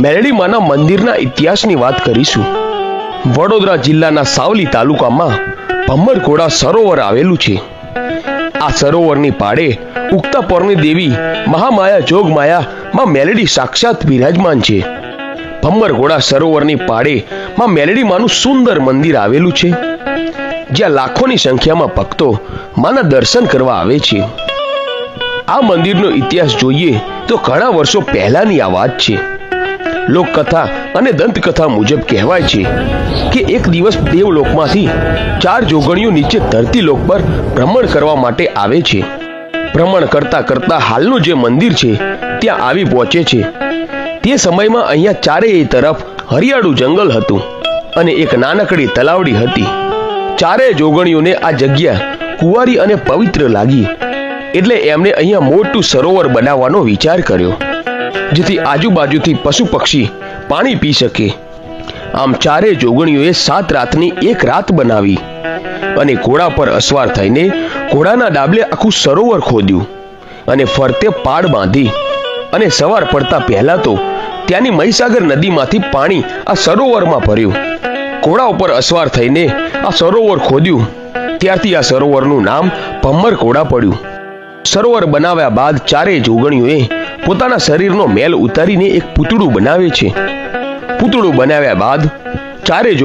મેલડીમાના મંદિરના ઇતિહાસની વાત કરીશું। વડોદરા જિલ્લાના સાવલી તાલુકામાં ભમ્મરઘોડા સરોવર આવેલું છે। આ સરોવરની પાળે ઉગતા પોરની દેવી મહામાયા જોગમાયા માં મેલડી સાક્ષાત બિરાજમાન છે। ભમ્મરઘોડા સરોવરની પાળે માં મેલડીમાનું સુંદર મંદિર આવેલું છે, જ્યાં લાખોની સંખ્યામાં ભક્તો માના દર્શન કરવા આવે છે। આ મંદિરનો ઇતિહાસ જોઈએ તો ઘણા વર્ષો પહેલાની આ વાત છે। લોકકથા અને દંતકથા મુજબ કહેવાય છે કે એક દિવસ દેવલોકમાંથી 4 જોગણીઓ નીચે ધરતીલોક પર ભ્રમણ કરવા માટે આવે છે। ભ્રમણ કરતા કરતા હાલનું જે મંદિર છે ત્યાં આવી પહોંચે છે। તે સમયમાં અહીંયા ચારેય તરફ હરિયાળું જંગલ હતું અને એક નાનકડી તલાવડી હતી। ચારેય જોગણીઓને આ જગ્યા કુંવારી અને પવિત્ર લાગી, એટલે એમણે અહીંયા મોટું સરોવર બનાવવાનો વિચાર કર્યો, જેથી આજુબાજુથી પશુ પક્ષી પાણી પી શકે। આમ ચારેય જોગણીઓએ 7 રાતની એક રાત બનાવી અને ઘોડા પર અસવાર થઈને ઘોડાના ડાબલે આખું સરોવર ખોદ્યું અને ફરતે પાડ બાંધી અને સવાર પડતા પહેલા તો ત્યાંની મહીસાગર નદીમાંથી પાણી આ સરોવરમાં ભર્યું। ઘોડા ઉપર અસવાર થઈને આ સરોવર ખોદ્યું, ત્યારથી આ સરોવરનું નામ ભમ્મરઘોડા પડ્યું। સરોવર બનાવ્યા બાદ ચારેય જોગણીઓએ પોતાના શરીરનો મેલ ઉતારીને એક પૂતળું બનાવે છે। પૂતળું બનાવ્યા બાદ ચારેય